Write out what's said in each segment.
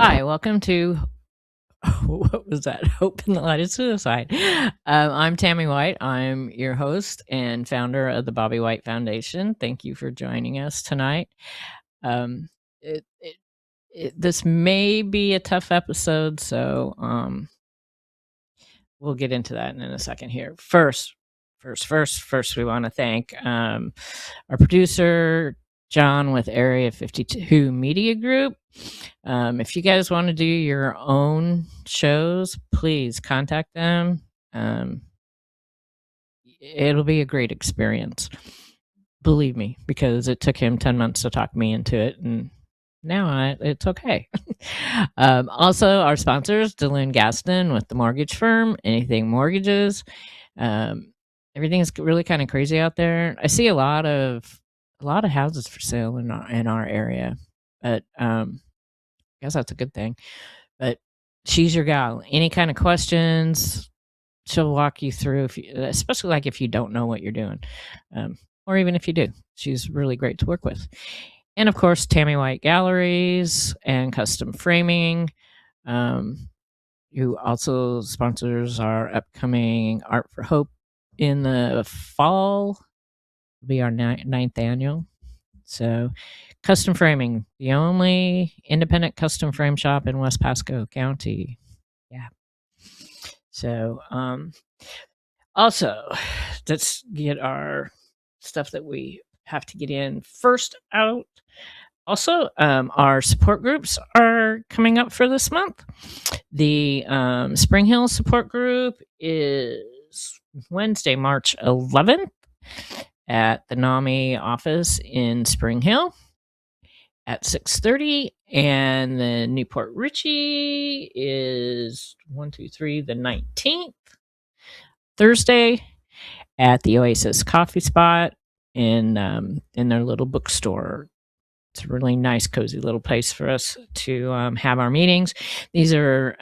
Hi, welcome to what was that? Hope in the Light of Suicide. I'm Tammy White. I'm your host and founder of the Bobby White Foundation. Thank you for joining us tonight. Um, it, it, this may be a tough episode, so we'll get into that in a second here. First, we want to thank our producer, John, with Area 52 Media Group. If you guys want to do your own shows, please contact them. It'll be a great experience. Believe me, because it took him 10 months to talk me into it, and now it's okay. Also, our sponsors, DeLune Gaston with the mortgage firm, Anything Mortgages. Everything's really kind of crazy out there. I see a lot of houses for sale in our area, but I guess that's a good thing. But she's your gal. Any kind of questions, she'll walk you through. Especially like if you don't know what you're doing, or even if you do, she's really great to work with. And of course, Tammy White Galleries and Custom Framing, who also sponsors our upcoming Art for Hope in the fall. It'll be our ninth annual. So, Custom Framing, the only independent custom frame shop in West Pasco County. Yeah. So, also, let's get our stuff that we have to get in first out. Also, our support groups are coming up for this month. The Spring Hill support group is Wednesday, March 11th at the NAMI office in Spring Hill at 6:30, and the Newport Richie is the 19th, Thursday, at the Oasis Coffee Spot in their little bookstore. It's a really nice, cozy little place for us to have our meetings. These are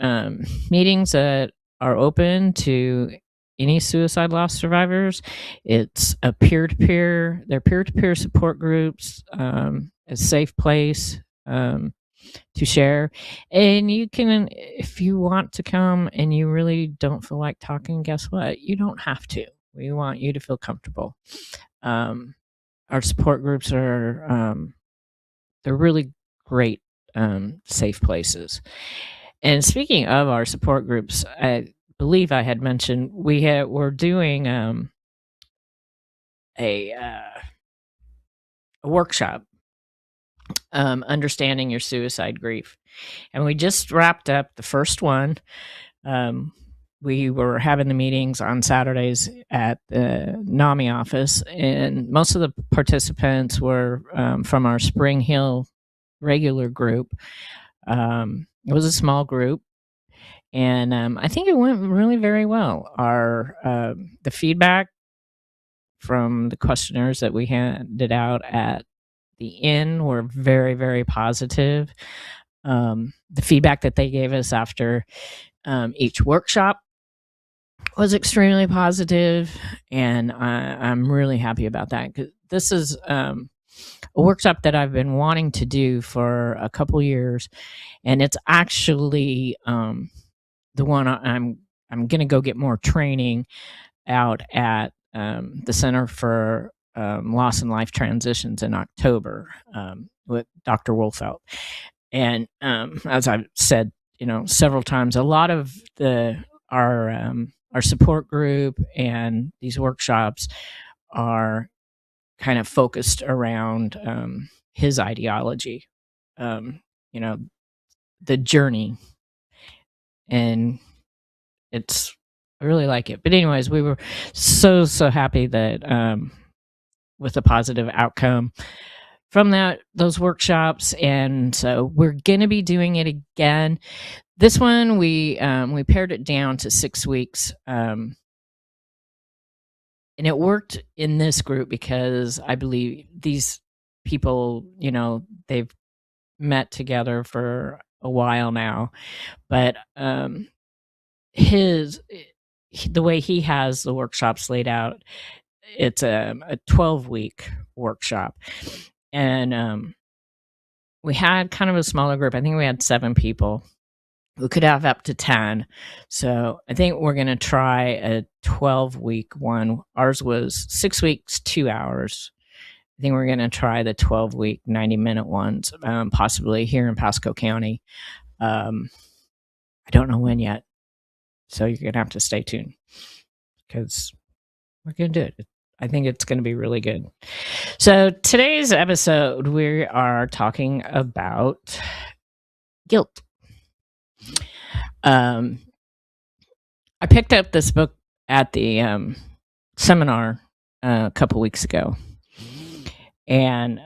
meetings that are open to any suicide loss survivors. It's a peer-to-peer. They're peer-to-peer support groups, a safe place to share. And you can, if you want to come and you really don't feel like talking, guess what? You don't have to. We want you to feel comfortable. Our support groups are they're really great, safe places. And speaking of our support groups, I believe I had mentioned we're doing a workshop, understanding your suicide grief, and we just wrapped up the first one. We were having the meetings on Saturdays at the NAMI office, and most of the participants were from our Spring Hill regular group. It was a small group, and I think it went really very well. The feedback from the questionnaires that we handed out at the inn were very, very positive. The feedback that they gave us after each workshop was extremely positive, and I'm really happy about that. 'Cause this is a workshop that I've been wanting to do for a couple years, and it's actually the one I'm going to go get more training out at the Center for Loss and Life Transitions in October with Dr. Wolfelt. And as I've said, several times, a lot of our support group and these workshops are kind of focused around his ideology, the journey, and I really like it. But anyways, we were so happy that with a positive outcome from those workshops, and so we're gonna be doing it again. This one we pared it down to 6 weeks, and it worked in this group because I believe these people, they've met together for a while now, but the way he has the workshops laid out, it's a 12-week workshop, and we had kind of a smaller group. I think we had 7 people. We could have up to 10. So I think we're going to try a 12-week one. Ours was 6 weeks, 2 hours. I think we're going to try the 12-week, 90-minute ones, possibly here in Pasco County. I don't know when yet. So you're going to have to stay tuned because we're going to do it. I think it's going to be really good. So today's episode, we are talking about guilt. I picked up this book at the seminar a couple weeks ago, and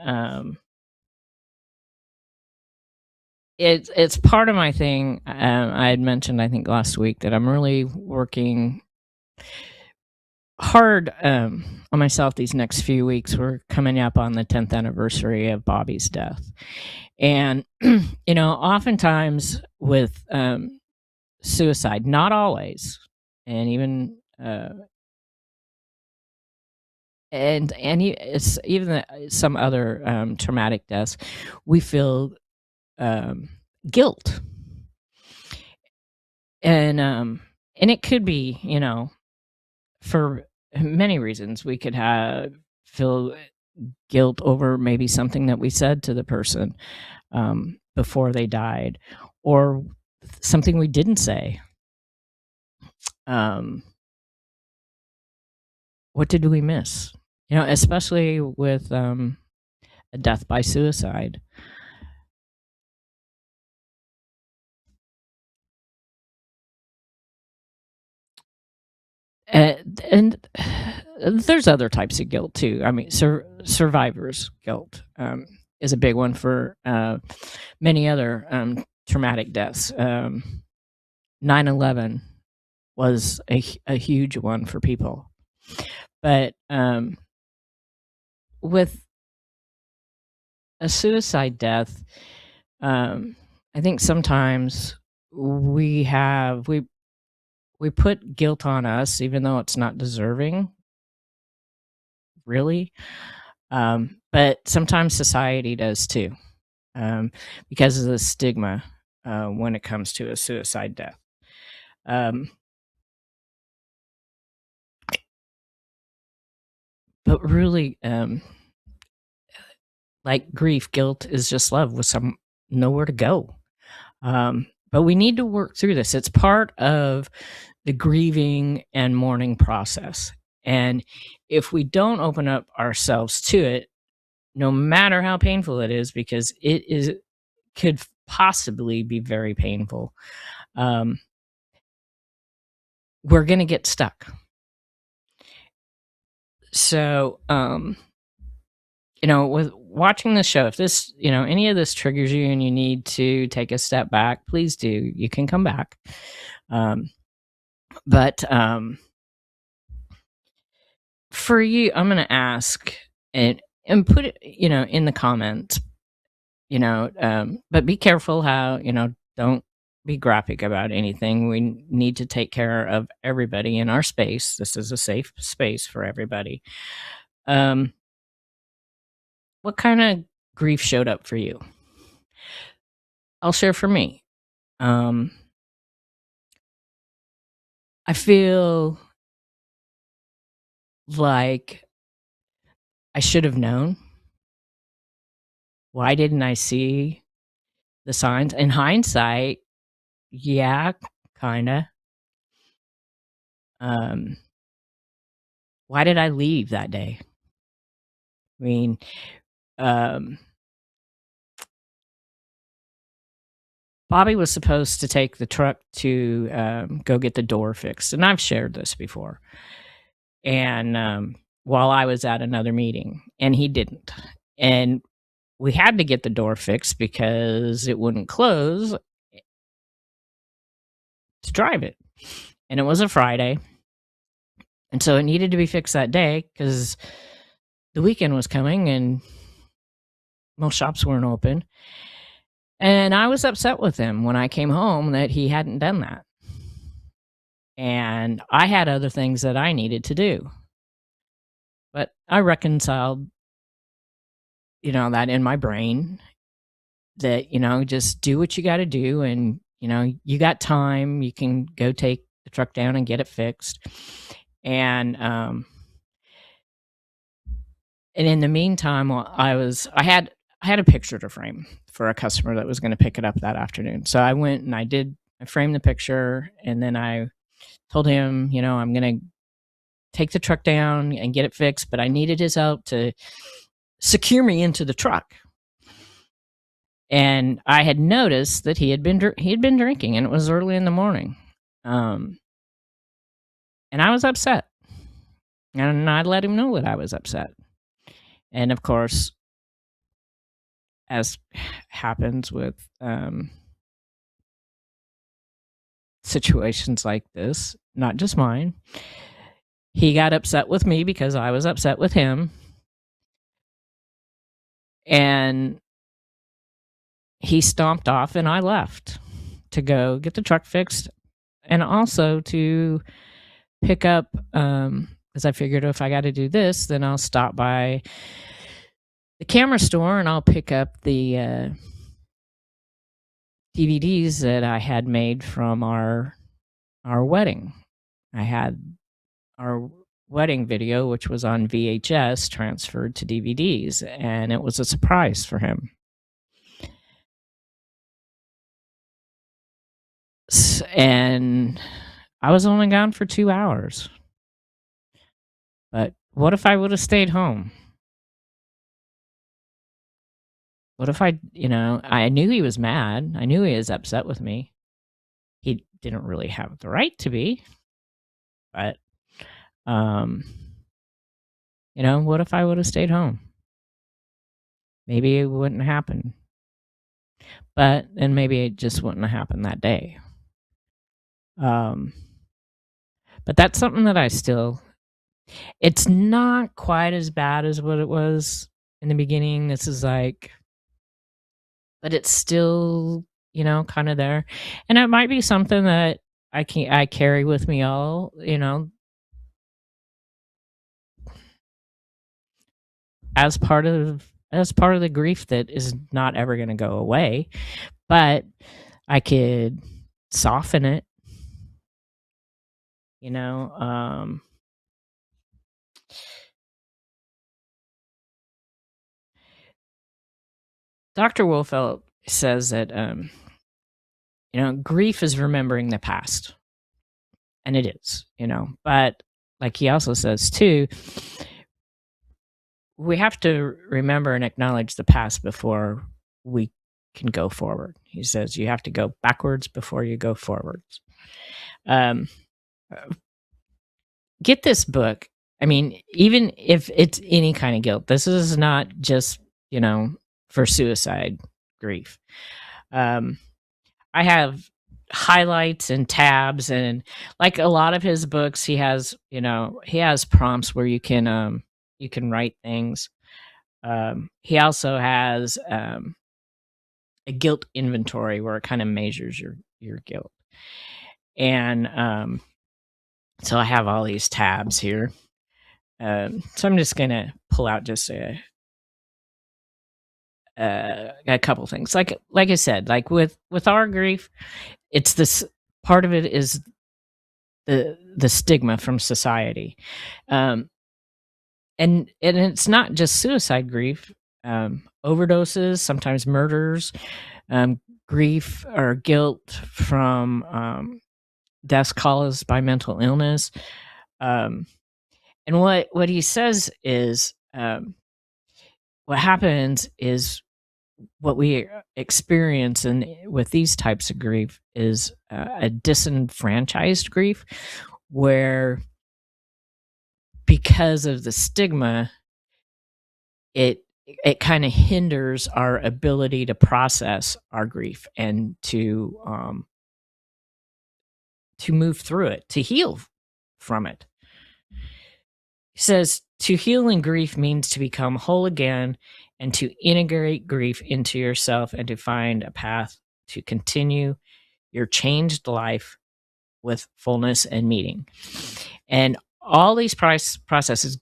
it's part of my thing. I had mentioned, I think last week, that I'm really working hard on myself these next few weeks. We're coming up on the 10th anniversary of Bobby's death, and oftentimes with suicide, not always, and even it's even some other traumatic deaths, we feel guilt, and it could be, for many reasons. We could feel guilt over maybe something that we said to the person before they died, or something we didn't say. What did we miss? Especially with a death by suicide. And there's other types of guilt too. I mean, survivor's guilt is a big one for many other traumatic deaths. 9/11 was a huge one for people. But with a suicide death, I think sometimes we put guilt on us, even though it's not deserving, really. But sometimes society does too, because of the stigma when it comes to a suicide death. But really, like grief, guilt is just love with nowhere to go. But we need to work through this. It's part of the grieving and mourning process. And if we don't open up ourselves to it, no matter how painful it is, because could possibly be very painful, we're going to get stuck. So, with watching the show, if this, any of this triggers you and you need to take a step back, please do. You can come back. But for you, I'm going to ask and put it, in the comments, but be careful how, don't be graphic about anything. We need to take care of everybody in our space. This is a safe space for everybody. What kind of grief showed up for you? I'll share for me. I feel like I should have known. Why didn't I see the signs? In hindsight, yeah, kinda. Why did I leave that day? I mean, Bobby was supposed to take the truck to go get the door fixed, and I've shared this before. And while I was at another meeting, and he didn't, and we had to get the door fixed because it wouldn't close to drive it, and it was a Friday, and so it needed to be fixed that day because the weekend was coming and most shops weren't open. And I was upset with him when I came home that he hadn't done that. And I had other things that I needed to do. But I reconciled, that in my brain. that, just do what you got to do. And, you got time, you can go take the truck down and get it fixed. And, and in the meantime, while I had a picture to frame for a customer that was going to pick it up that afternoon. So I went and I framed the picture, and then I told him, I'm going to take the truck down and get it fixed, but I needed his help to secure me into the truck. And I had noticed that he had been drinking, and it was early in the morning. And I was upset. And I let him know that I was upset. And of course, as happens with situations like this, not just mine, he got upset with me because I was upset with him. And he stomped off, and I left to go get the truck fixed, and also to pick up, because I figured if I got to do this, then I'll stop by the camera store and I'll pick up the DVDs that I had made from our wedding. I had our wedding video, which was on VHS, transferred to DVDs, and it was a surprise for him. And I was only gone for 2 hours. But what if I would have stayed home? What if I knew he was mad. I knew he was upset with me. He didn't really have the right to be. But, what if I would have stayed home? Maybe it wouldn't happen. But then maybe it just wouldn't have happened that day. But that's something that it's not quite as bad as what it was in the beginning. This is but it's still, kind of there. And it might be something that I carry with me all, as part of the grief that is not ever going to go away. But I could soften it, Dr. Wolfelt says that, grief is remembering the past. And it is, but like he also says too, we have to remember and acknowledge the past before we can go forward. He says you have to go backwards before you go forwards. Get this book. I mean, even if it's any kind of guilt, this is not just, for suicide grief. I have highlights and tabs, and like a lot of his books, he has prompts where you can write things. He also has a guilt inventory where it kind of measures your guilt. And so I have all these tabs here. So I'm just gonna pull out just a couple things. Like I said, like with our grief, it's this part of it is the stigma from society, and it's not just suicide grief. Overdoses, sometimes murders, grief or guilt from deaths caused by mental illness. And what he says is, what happens is what we experience with these types of grief is a disenfranchised grief, where because of the stigma, it kind of hinders our ability to process our grief and to move through it, to heal from it. He says, to heal in grief means to become whole again and to integrate grief into yourself and to find a path to continue your changed life with fullness and meaning. And all these processes,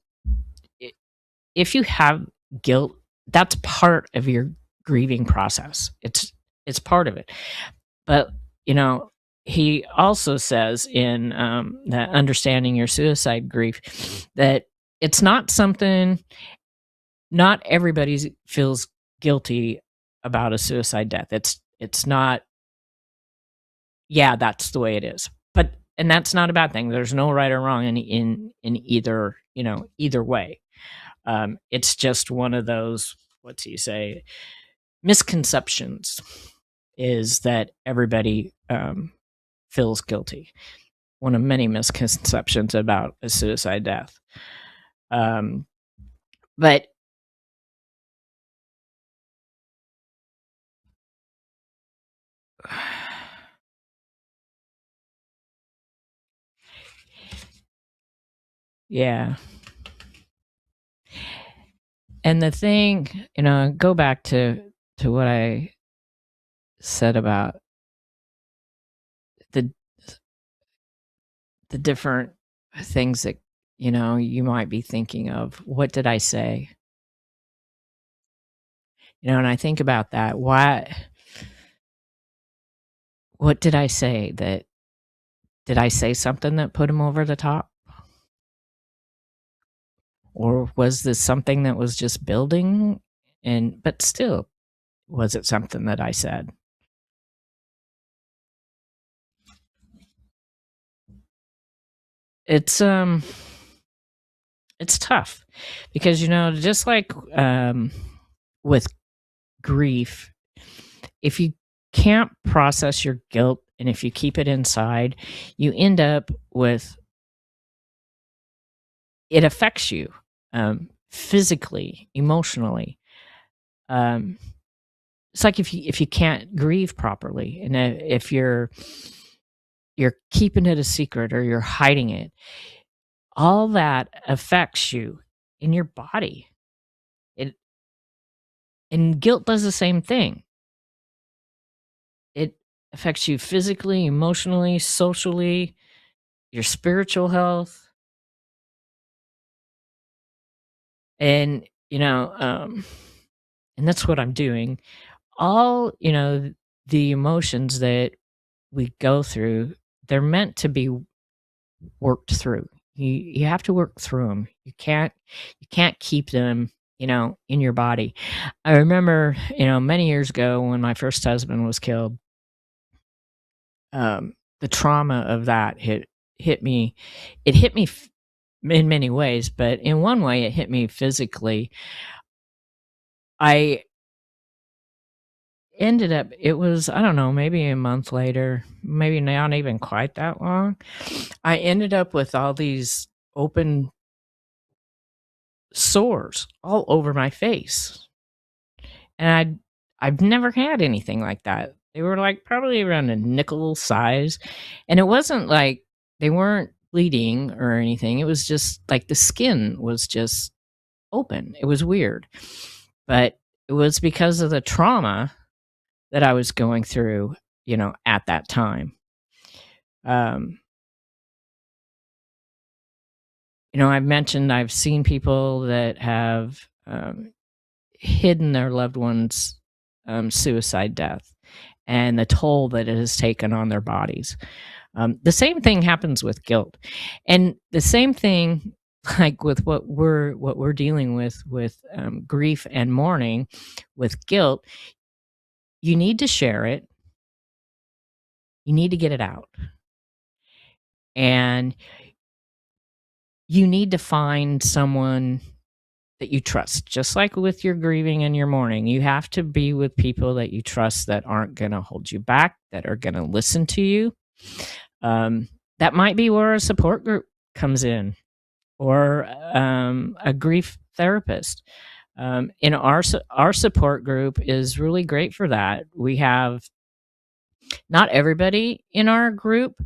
if you have guilt, that's part of your grieving process. It's part of it. But, you know, he also says in that Understanding Your Suicide Grief that it's not something, not everybody feels guilty about a suicide death. It's not, yeah, that's the way it is. But and that's not a bad thing. There's no right or wrong in either, either way. It's just one of those, what's he say, misconceptions, is that everybody feels guilty. One of many misconceptions about a suicide death. But yeah. And the thing, go back to what I said about the the different things that you might be thinking of. What did I say? And I think about that. What did I say? Did I say something that put him over the top? Or was this something that was just building? But still, was it something that I said? It's tough because just like with grief, if you can't process your guilt and if you keep it inside, you end up with, it affects you physically, emotionally. It's like if you can't grieve properly, and if you're keeping it a secret or you're hiding it, all that affects you in your body. And guilt does the same thing. It affects you physically, emotionally, socially, your spiritual health. And, and that's what I'm doing. All, the emotions that we go through, they're meant to be worked through. You have to work through them. You can't keep them, in your body. I remember, many years ago when my first husband was killed, the trauma of that hit me. It hit me in many ways, but in one way, it hit me physically. I ended up, it was, I don't know, maybe a month later, maybe not even quite that long. I ended up with all these open sores all over my face. And I've never had anything like that. They were like probably around a nickel size. And it wasn't like they weren't bleeding or anything. It was just like the skin was just open. It was weird. But it was because of the trauma that I was going through, at that time. Um, I've mentioned I've seen people that have hidden their loved ones' suicide death and the toll that it has taken on their bodies. The same thing happens with guilt, and the same thing, like with what we're dealing with grief and mourning, with guilt. You need to share it. You need to get it out, and you need to find someone that you trust. Just like with your grieving and your mourning, you have to be with people that you trust, that aren't going to hold you back, that are going to listen to you. That might be where a support group comes in, or a grief therapist. In our support group is really great for that. We have, not everybody in our group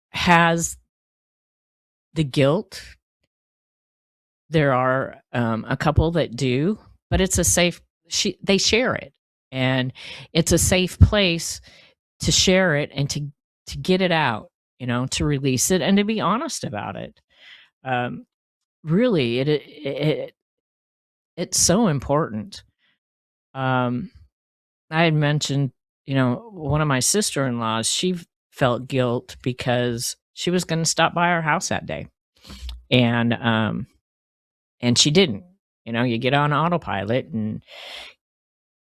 has the guilt. There are a couple that do, but it's a safe. They share it, and it's a safe place to share it and to get it out, to release it and to be honest about it. Really, it's so important. Um, I had mentioned, one of my sister-in-laws, she felt guilt because she was going to stop by our house that day, and she didn't. You get on autopilot and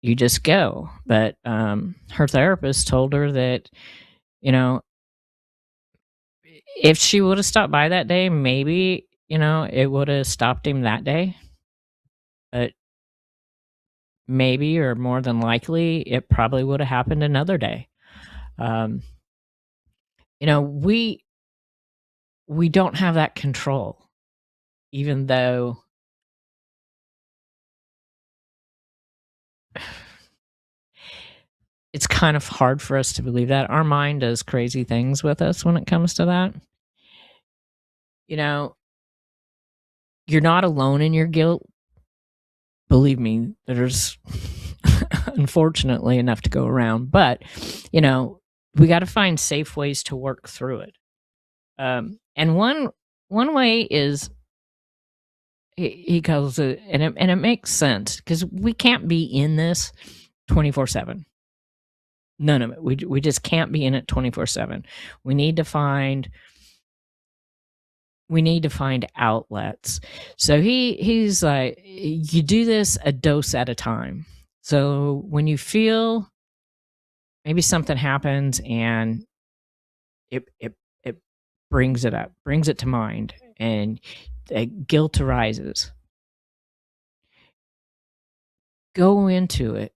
you just go. But her therapist told her that, you know, if she would have stopped by that day, maybe, it would have stopped him that day. But maybe, or more than likely, it probably would have happened another day. Um, we don't have that control, even though it's kind of hard for us to believe that. Our mind does crazy things with us when it comes to that. You're not alone in your guilt. Believe me, there's unfortunately enough to go around, but we got to find safe ways to work through it. And one way is, he calls it, and it makes sense, because we can't be in this 24/7. None of it. We just can't be in it 24/7. We need to find outlets. So he's like, you do this a dose at a time. So when you feel maybe something happens and it brings it to mind, and guilt arises, go into it,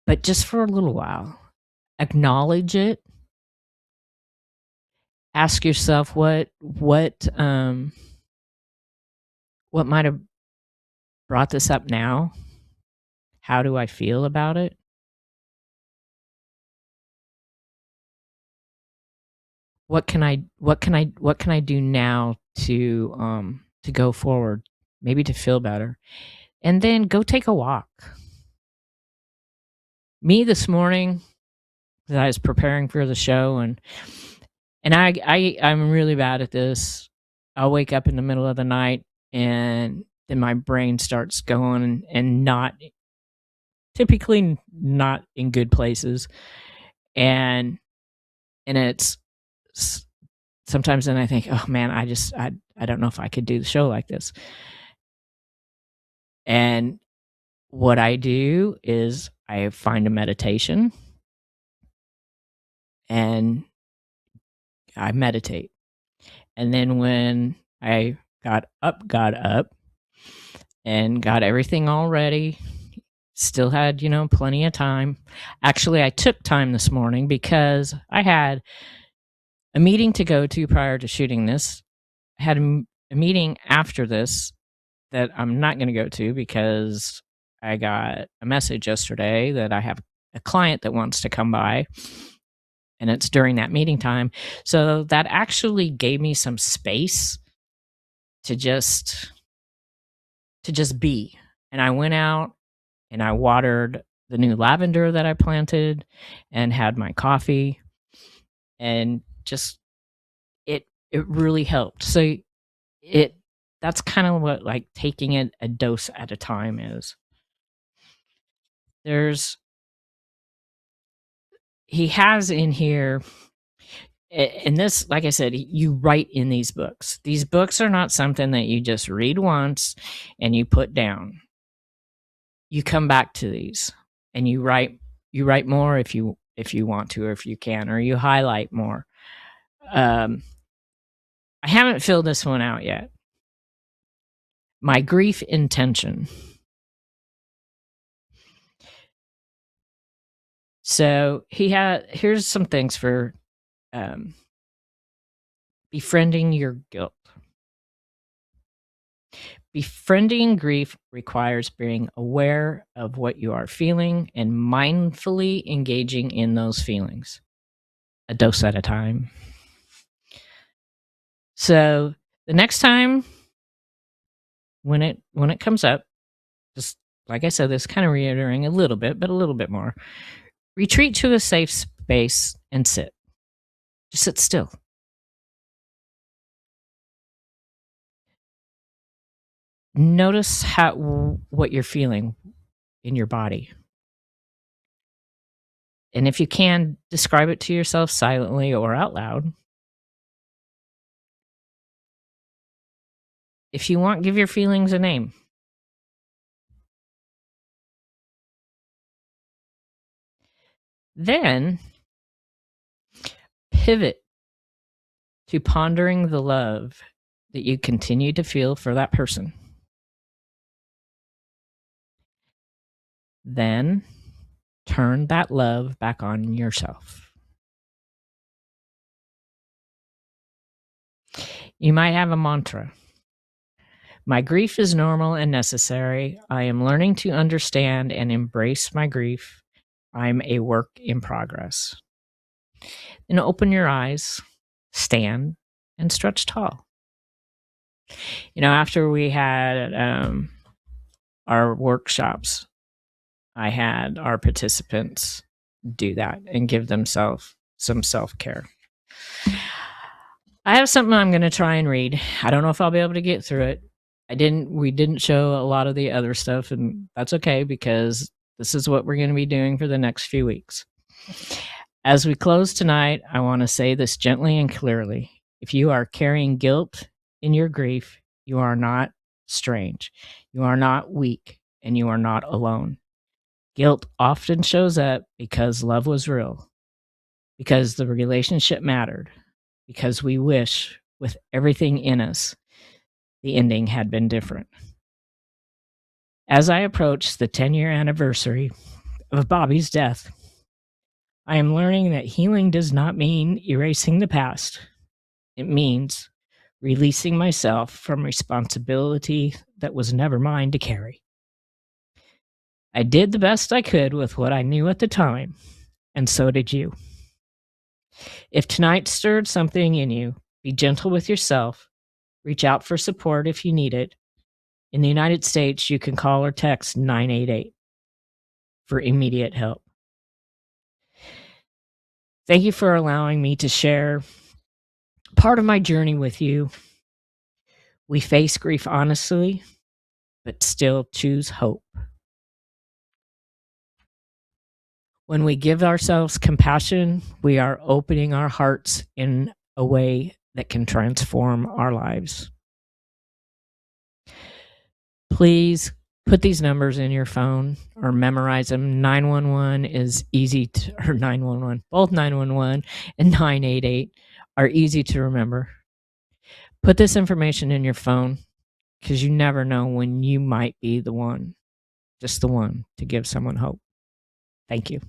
but just for a little while. Acknowledge it. Ask yourself what might have brought this up now. How do I feel about it? What can I do now to go forward, maybe to feel better? And then go take a walk. Me this morning, as I was preparing for the show, and I'm really bad at this. I'll wake up in the middle of the night, and then my brain starts going, and typically not in good places. And it's sometimes then I think, oh man, I don't know if I could do the show like this. And what I do is I find a meditation and I meditate. And then when I got up and got everything all ready, still had, plenty of time. Actually, I took time this morning because I had a meeting to go to prior to shooting this. I had a meeting after this that I'm not going to go to because I got a message yesterday that I have a client that wants to come by, and it's during that meeting time. So that actually gave me some space to just be. And I went out and I watered the new lavender that I planted and had my coffee, and just it really helped. So that's kind of what, like, taking it a dose at a time is. He has in here, and this, like I said, you write in these books. These books are not something that you just read once and you put down. You come back to these and you write more if you want to, or if you can, or you highlight more. I haven't filled this one out yet. My grief intention. So here's some things for befriending your guilt. Befriending grief requires being aware of what you are feeling and mindfully engaging in those feelings, a dose at a time. So the next time when it comes up, just like I said, this kind of reiterating a little bit, but a little bit more. Retreat to a safe space and sit. Just sit still. Notice what you're feeling in your body. And if you can, describe it to yourself silently or out loud. If you want, give your feelings a name. Then pivot to pondering the love that you continue to feel for that person. Then turn that love back on yourself. You might have a mantra. My grief is normal and necessary. I am learning to understand and embrace my grief. I'm a work in progress. Then open your eyes, stand, and stretch tall. After we had our workshops, I had our participants do that and give themselves some self-care. I have something I'm going to try and read. I don't know if I'll be able to get through it. We didn't show a lot of the other stuff, and that's okay because this is what we're going to be doing for the next few weeks. As we close tonight, I want to say this gently and clearly. If you are carrying guilt in your grief, you are not strange. You are not weak, and you are not alone. Guilt often shows up because love was real, because the relationship mattered, because we wish with everything in us the ending had been different. As I approach the 10-year anniversary of Bobby's death, I am learning that healing does not mean erasing the past. It means releasing myself from responsibility that was never mine to carry. I did the best I could with what I knew at the time, and so did you. If tonight stirred something in you, be gentle with yourself. Reach out for support if you need it. In the United States, you can call or text 988 for immediate help. Thank you for allowing me to share part of my journey with you. We face grief honestly, but still choose hope. When we give ourselves compassion, we are opening our hearts in a way that can transform our lives. Please put these numbers in your phone or memorize them. 911 is easy to, or 911, both 911 and 988 are easy to remember. Put this information in your phone because you never know when you might be the one, just the one, to give someone hope. Thank you.